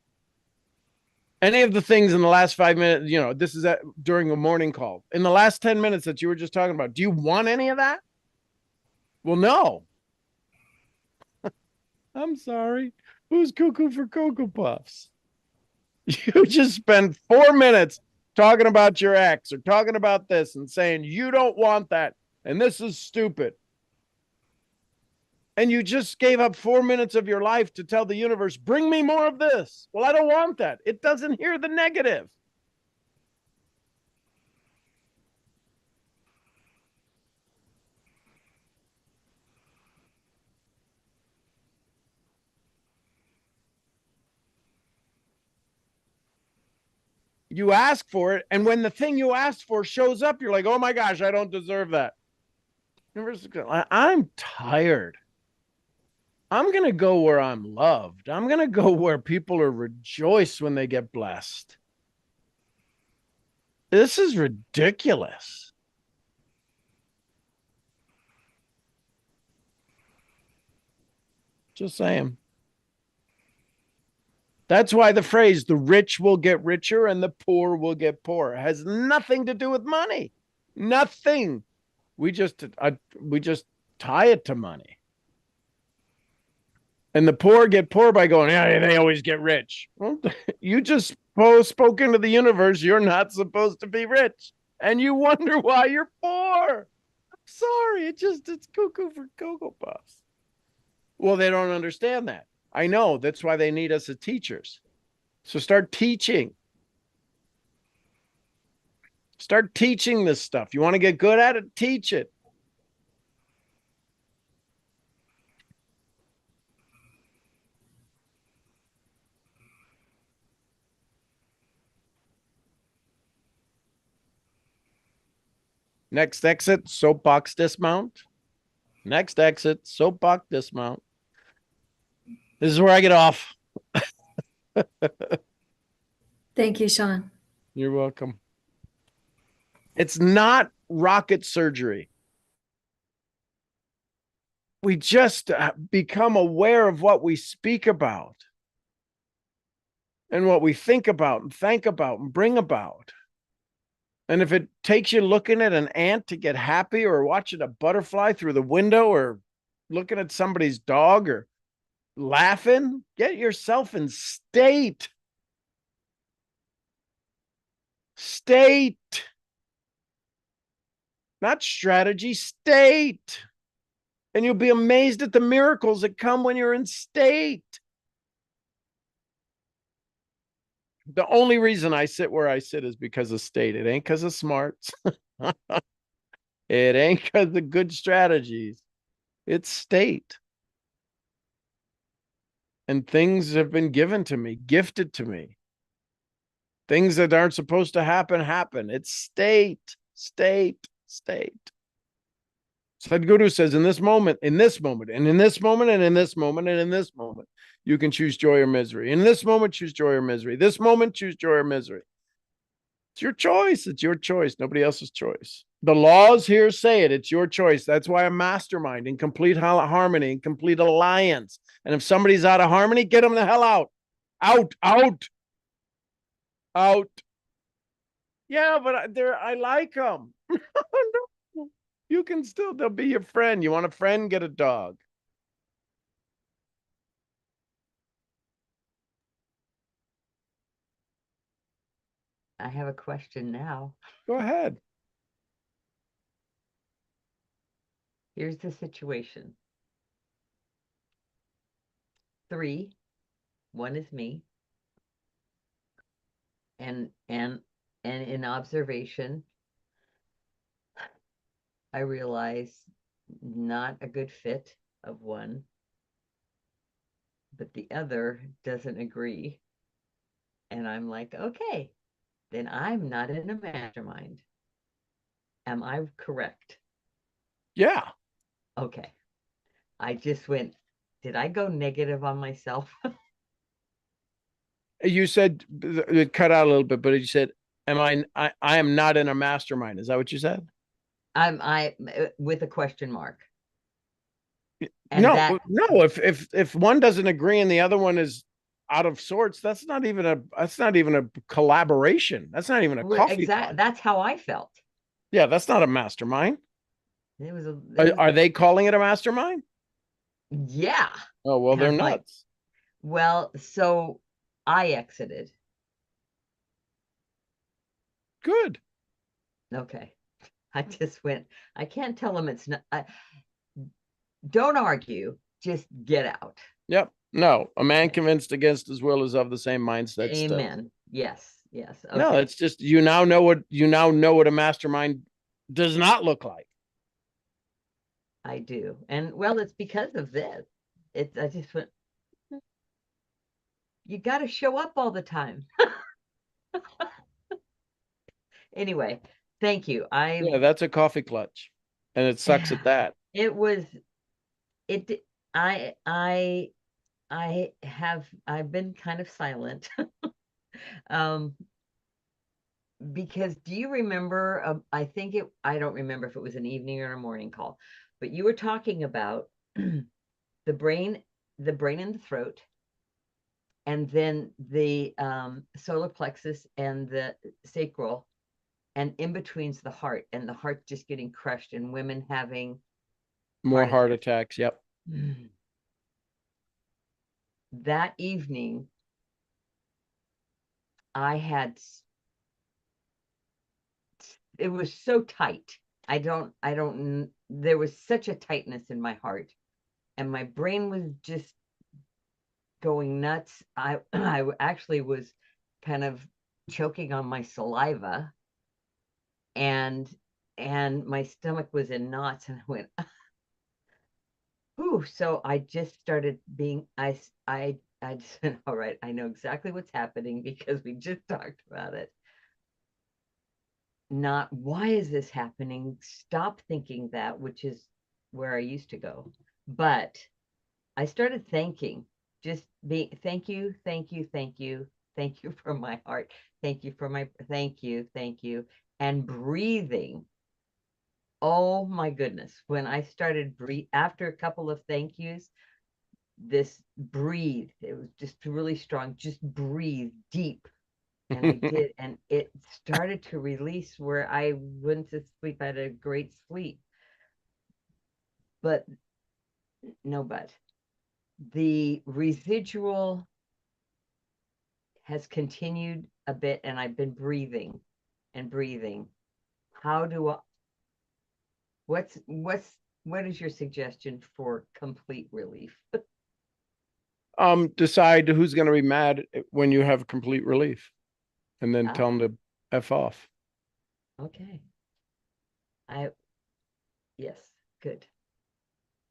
Any of the things in the last 5 minutes, this is during a morning call. In the last 10 minutes that you were just talking about, do you want any of that? Well, no. I'm sorry. Who's cuckoo for Cocoa Puffs? You just spent 4 minutes talking about your ex or talking about this and saying you don't want that and this is stupid. And you just gave up 4 minutes of your life to tell the universe, bring me more of this. Well, I don't want that. It doesn't hear the negative. You ask for it, and when the thing you asked for shows up, you're like, oh my gosh, I don't deserve that. I'm tired. I'm going to go where I'm loved. I'm going to go where people are rejoiced when they get blessed. This is ridiculous. Just saying. That's why the phrase, the rich will get richer and the poor will get poorer, has nothing to do with money. Nothing. We just tie it to money. And the poor get poor by going, yeah, they always get rich. Well, you just spoke into the universe. You're not supposed to be rich. And you wonder why you're poor. I'm sorry. It's cuckoo for Cocoa Puffs. Well, they don't understand that. I know. That's why they need us as teachers. So start teaching. Start teaching this stuff. You want to get good at it? Teach it. Next exit, soapbox dismount. Next exit, soapbox dismount. This is where I get off. Thank you, Sean. You're welcome. It's not rocket surgery. We just become aware of what we speak about and what we think about and bring about. And if it takes you looking at an ant to get happy, or watching a butterfly through the window, or looking at somebody's dog, or laughing, get yourself in state. State. Not strategy, state. And you'll be amazed at the miracles that come when you're in state. The only reason I sit where I sit is because of state. It ain't because of smarts. It ain't because of good strategies. It's state. And things have been given to me, gifted to me. Things that aren't supposed to happen, happen. It's state, state, state. Sadhguru says, in this moment, and in this moment, and in this moment, and in this moment, and in this moment, you can choose joy or misery. In this moment, choose joy or misery. This moment, choose joy or misery. It's your choice. It's your choice. Nobody else's choice. The laws here say it. It's your choice. That's why a mastermind in complete harmony, in complete alliance. And if somebody's out of harmony, get them the hell out. Out, out, out. Yeah, but I like them. No, you can still, they'll be your friend. You want a friend? Get a dog. I have a question now. Go ahead. Here's the situation. 3, 1 is me. And in observation, I realize not a good fit of 1, but the other doesn't agree. And I'm like, okay, then I'm not in a mastermind. Am I correct? Yeah. Okay. I just went, did I go negative on myself? You said, it cut out a little bit, but you said, I am not in a mastermind. Is that what you said? I with a question mark. And no, if one doesn't agree and the other one is out of sorts, that's not even a collaboration. That's not even a coffee. Exactly. That's how I felt. Yeah, that's not a mastermind. It are they calling it a mastermind? Yeah. Oh, well, they're nuts. Well, so I exited. Good. Okay. I just went, I can't tell them it's not. Don't argue, just get out. Yep. No, a man convinced against his will is of the same mindset. Amen. Yes. Yes. Okay. No, it's just you now know what a mastermind does not look like. I do. And well, it's because of this. I just went, you got to show up all the time. Anyway, thank you. Yeah, that's a coffee clutch. and it sucks at that. It was, it, I've been kind of silent. Because do you remember, I don't remember if it was an evening or a morning call, but you were talking about the brain and the throat, and then the solar plexus and the sacral, and in between's the heart, and the heart just getting crushed, and women having More heart attacks. Yep. That evening, it was so tight. There was such a tightness in my heart, and my brain was just going nuts. I actually was kind of choking on my saliva, and my stomach was in knots, and I went, ooh. So I just started being, I just said, all right, I know exactly what's happening because we just talked about it. Not why is this happening? Stop thinking that, which is where I used to go. But I started thanking, just being, thank you, thank you, thank you, thank you for my heart, thank you for my, thank you, and breathing. Oh my goodness. When I started after a couple of thank yous, this breathe, it was just really strong, just breathe deep. And I did, and it started to release where I went to sleep. I had a great sleep. But the residual has continued a bit, and I've been breathing and breathing. What is your suggestion for complete relief? Decide who's going to be mad when you have complete relief, and then tell them to F off. Okay. Yes, good.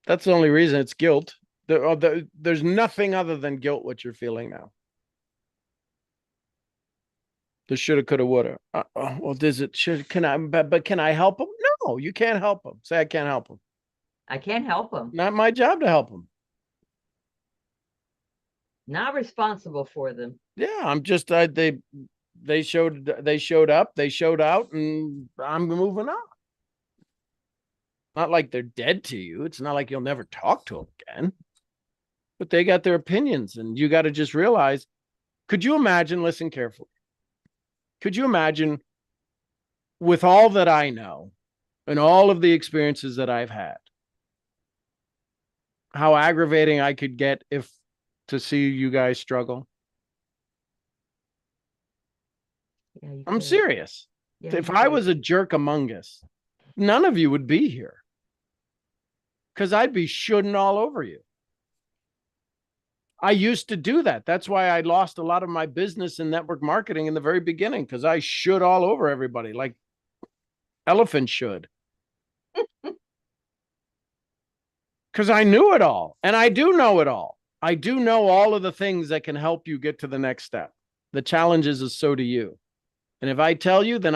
That's the only reason. It's guilt. There's nothing other than guilt what you're feeling now. The shoulda, coulda, woulda. Well, does it should? Can I? But can I help them? No, you can't help them. Say I can't help them. I can't help them. Not my job to help them. Not responsible for them. Yeah, I'm just they showed up, they showed out, and I'm moving on. Not like they're dead to you. It's not like you'll never talk to them again. But they got their opinions, and you got to just realize, could you imagine, listen carefully, could you imagine, with all that I know and all of the experiences that I've had, how aggravating I could get to see you guys struggle? Yeah, I'm serious. Yeah, if I was a jerk among us, none of you would be here, because I'd be shooting all over you. I used to do that. That's why I lost a lot of my business in network marketing in the very beginning, because I should all over everybody like elephants should. Because I knew it all, and I do know it all. I do know all of the things that can help you get to the next step. The challenges is so do you. And if I tell you, then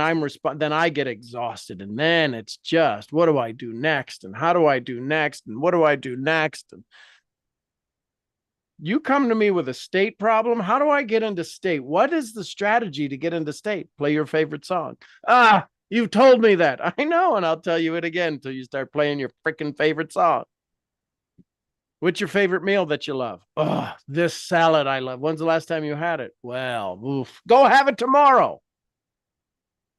then I get exhausted, and then it's just, what do I do next? And how do I do next? And what do I do next? And you come to me with a state problem. How do I get into state? What is the strategy to get into state? Play your favorite song. You've told me that. I know, and I'll tell you it again until you start playing your freaking favorite song. What's your favorite meal that you love? Oh, this salad I love. When's the last time you had it? Well, oof. Go have it tomorrow.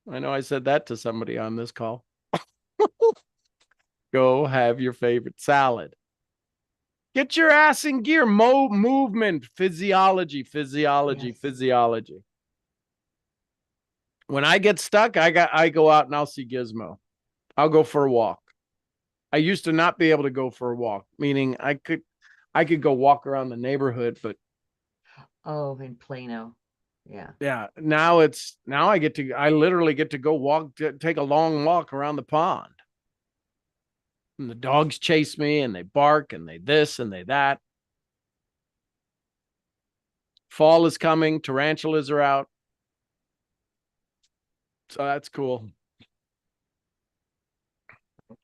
I know I said that to somebody on this call. Go have your favorite salad. Get your ass in gear. Movement, physiology. When I get stuck, I go out and I'll see Gizmo. I'll go for a walk. I used to not be able to go for a walk, meaning I could go walk around the neighborhood, but in Plano. Yeah. Yeah. Now I literally get to go take a long walk around the pond. And the dogs chase me, and they bark, and they this and they that. Fall is coming. Tarantulas are out. So that's cool.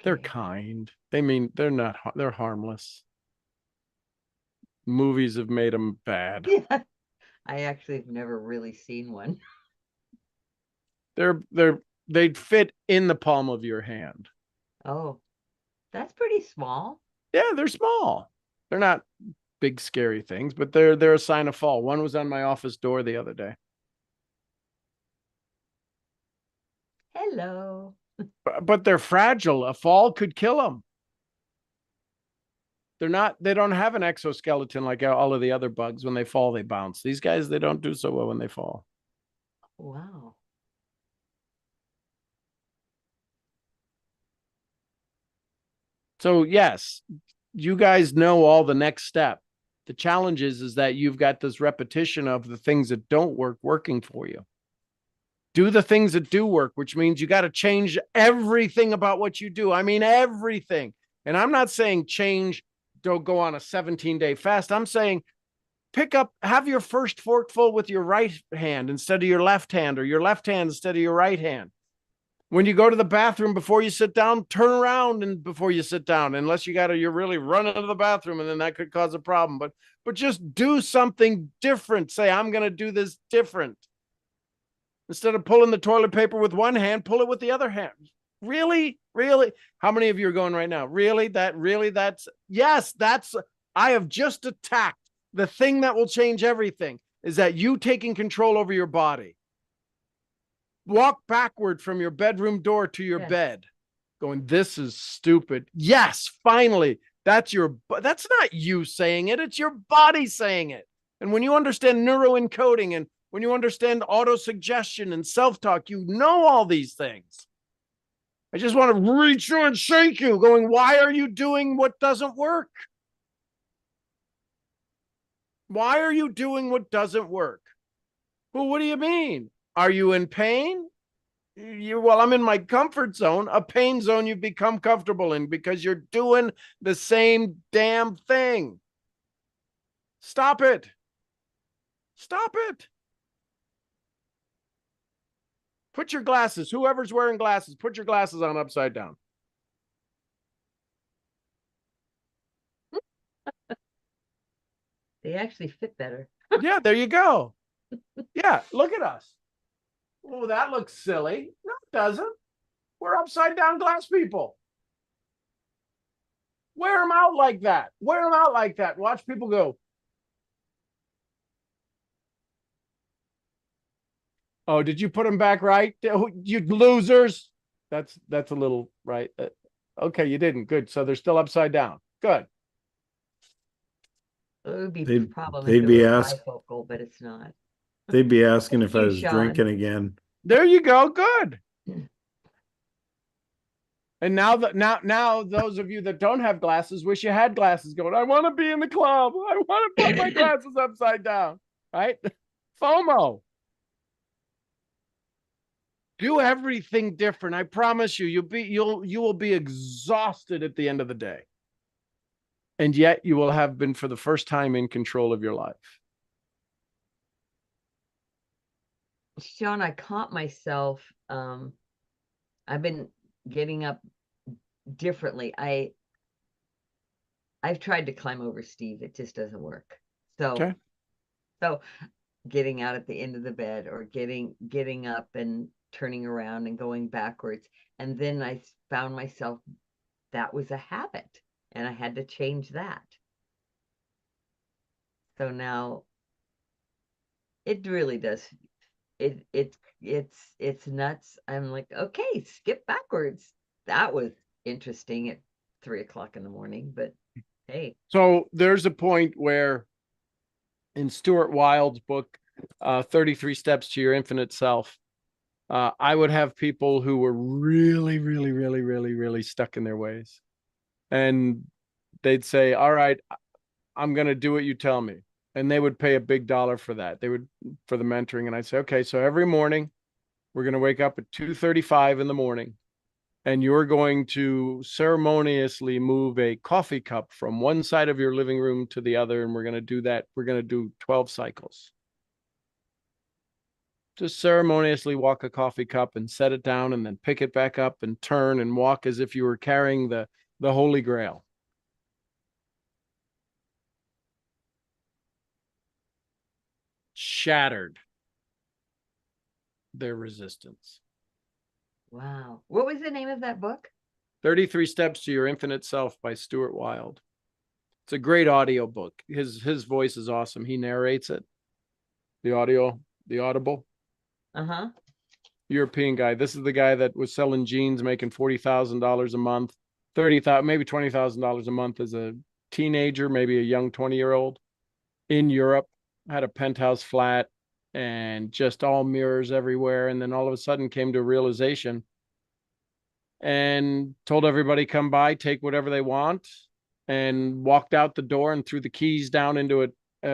They're Okay. kind. They're not, they're harmless. Movies have made them bad. Yeah. I actually have never really seen one. They'd fit in the palm of your hand. Oh, that's pretty small. Yeah, they're small. They're not big scary things, but they're a sign of fall. One was on my office door the other day. Hello. But they're fragile. A fall could kill them. They don't have an exoskeleton like all of the other bugs. When they fall, they bounce. These guys, they don't do so well when they fall. Wow. So yes, you guys know all the next step. The challenge is that you've got this repetition of the things that don't work working for you. Do the things that do work, which means you got to change everything about what you do. I mean, everything. And I'm not saying change, don't go on a 17-day fast. I'm saying have your first forkful with your right hand instead of your left hand, or your left hand instead of your right hand. When you go to the bathroom before you sit down, turn around and before you sit down, unless you're really running to the bathroom, and then that could cause a problem. But just do something different. Say, I'm going to do this different. Instead of pulling the toilet paper with one hand, pull it with the other hand. Really? Really? How many of you are going right now? Really? Yes, I have just attacked the thing that will change everything, is that you taking control over your body. Walk backward from your bedroom door to your bed, going, this is stupid. Yes, finally. That's not you saying it. It's your body saying it. And when you understand neuroencoding, and when you understand autosuggestion and self-talk, you know all these things. I just want to reach you and shake you, going, why are you doing what doesn't work? Why are you doing what doesn't work? Well, what do you mean? Are you in pain? Well, I'm in my comfort zone, a pain zone you've become comfortable in because you're doing the same damn thing. Stop it. Stop it. Put your glasses. Whoever's wearing glasses, put your glasses on upside down. They actually fit better. Yeah, there you go. Yeah, look at us. Oh, that looks silly. No, it doesn't. We're upside down glass people. Wear them out like that. Wear them out like that. Watch people go. Oh, did you put them back right? You losers. That's a little right. Okay, you didn't. Good. So they're still upside down. Good. It would be They'd- a problem they'd if it be was asked- bifocal, but it's not. They'd be asking Thank if I you, was Sean. drinking again. There you go. Good. And now those of you that don't have glasses wish you had glasses, going, I want to be in the club. I want to put my glasses upside down. Right? FOMO. Do everything different. I promise you, you will be exhausted at the end of the day. And yet you will have been, for the first time, in control of your life. Sean, I caught myself. I've been getting up differently. I've tried to climb over Steve. It just doesn't work. So getting out at the end of the bed, or getting up and turning around and going backwards. And then I found myself, that was a habit, and I had to change that. So now it really does. It's nuts. I'm like, okay, skip backwards. That was interesting at 3 o'clock in the morning, but hey. So there's a point where, in Stuart Wilde's book, 33 Steps to Your Infinite Self, I would have people who were really, really, really, really, really stuck in their ways. And they'd say, all right, I'm going to do what you tell me. And they would pay a big dollar for that. For the mentoring. And I'd say, okay, so every morning we're going to wake up at 2:35 in the morning, and you're going to ceremoniously move a coffee cup from one side of your living room to the other. And we're going to do that. We're going to do 12 cycles. Just ceremoniously walk a coffee cup and set it down and then pick it back up and turn and walk as if you were carrying the Holy Grail. Shattered their resistance. Wow. What was the name of that book? 33 Steps to Your Infinite Self by Stuart Wilde. It's a great audio book. His voice is awesome. He narrates it. The audible. Uh-huh. European guy. This is the guy that was selling jeans, making $40,000 a month, 30,000, maybe $20,000 a month as a teenager, maybe a young 20-year-old in Europe, had a penthouse flat and just all mirrors everywhere. And then all of a sudden came to a realization and told everybody, come by, take whatever they want, and walked out the door and threw the keys down into a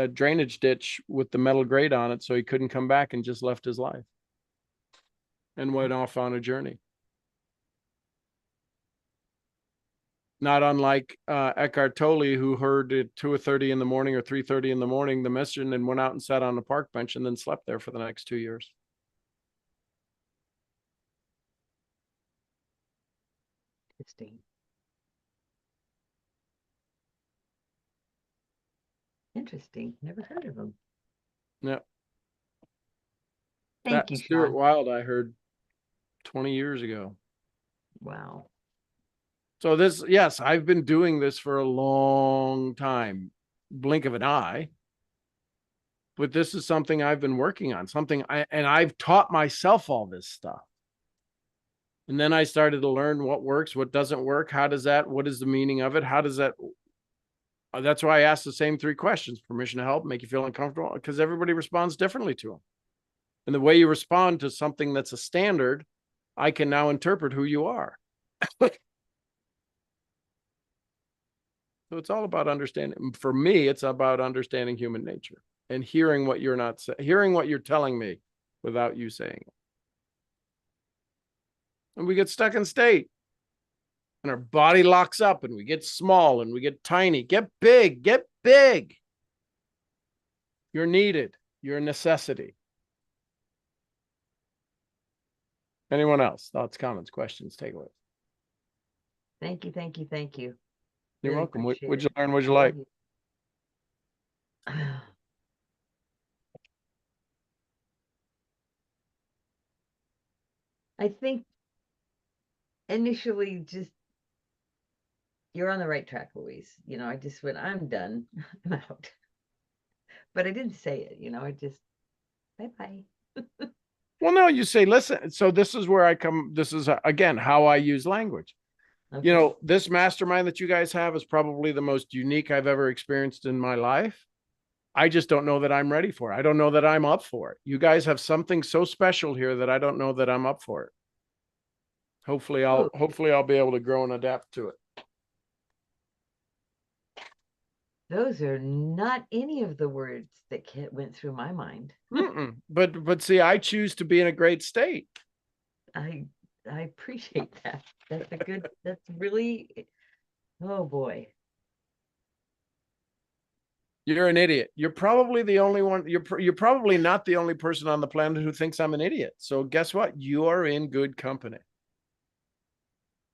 drainage ditch with the metal grate on it so he couldn't come back, and just left his life and went off on a journey. Not unlike Eckhart Tolle, who heard at 2:30 in the morning or 3:30 in the morning the message and went out and sat on a park bench and then slept there for the next 2 years. Interesting. Interesting. Never heard of him. Yeah. Thank you, Stuart Sean. Wilde, I heard 20 years ago. Wow. So this, yes, I've been doing this for a long time, blink of an eye. But this is something I've been working on, and I've taught myself all this stuff. And then I started to learn what works, what doesn't work. What is the meaning of it? That's why I asked the same 3 questions. Permission to help, make you feel uncomfortable, because everybody responds differently to them. And the way you respond to something that's a standard, I can now interpret who you are. So it's all about understanding. For me, it's about understanding human nature and hearing what you're telling me without you saying it. And we get stuck in state. And our body locks up and we get small and we get tiny. Get big, get big. You're needed. You're a necessity. Anyone else? Thoughts, comments, questions, takeaways? Thank you, thank you, thank you. You're Really welcome. appreciate What'd you it. learn? What'd you I like? love you. I think initially just you're on the right track, Louise. I just went, I'm done. I'm out. But I didn't say it, I just bye-bye. Well, no, you say, listen, so this is where I come. This is, again, how I use language. Okay. This mastermind that you guys have is probably the most unique I've ever experienced in my life. I just don't know that I'm ready for it. I don't know that I'm up for it. You guys have something so special here that I don't know that I'm up for it. Hopefully I'll be able to grow and adapt to it. Those are not any of the words that went through my mind. But see, I choose to be in a great state. I appreciate that. That's really, oh boy. You're an idiot. You're probably the only one. You're probably not the only person on the planet who thinks I'm an idiot. So guess what? You are in good company.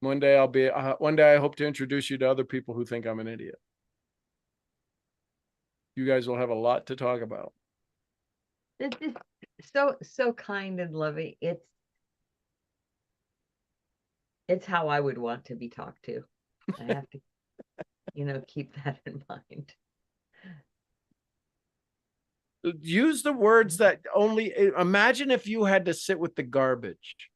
One day I hope to introduce you to other people who think I'm an idiot. You guys will have a lot to talk about. It's so kind and loving. It's how I would want to be talked to. I have to, keep that in mind. Use the words that imagine if you had to sit with the garbage.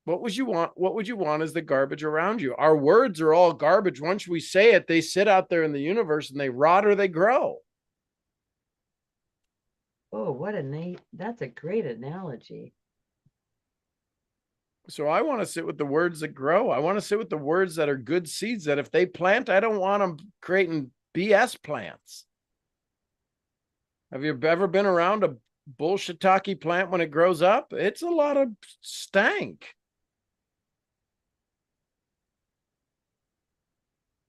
What would you want as the garbage around you? Our words are all garbage. Once we say it, they sit out there in the universe and they rot or they grow. Oh, that's a great analogy. So I want to sit with the words that grow. I want to sit with the words that are good seeds that if they plant, I don't want them creating BS plants. Have you ever been around a bullshit-taki plant when it grows up? It's a lot of stank.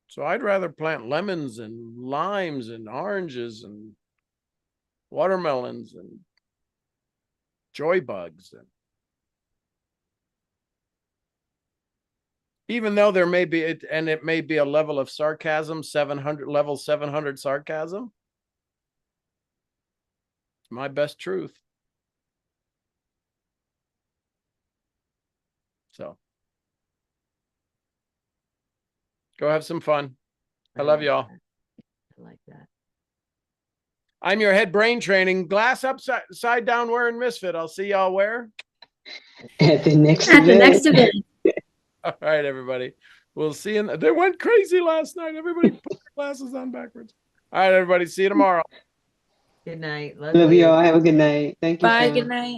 So I'd rather plant lemons and limes and oranges and watermelons and joy bugs. And even though there may be it, and it may be a level of sarcasm, 700 level 700 sarcasm, it's my best truth. So go have some fun. I love like y'all. that. I like that. I'm your head brain training, glass upside down wearing misfit. I'll see y'all where? At the next At the event. next event. All right, everybody. We'll see you. They went crazy last night. Everybody put their glasses on backwards. All right, everybody. See you tomorrow. Good night. Love you. y'all. Have a good night. Thank you, Bye. Sam. Good night.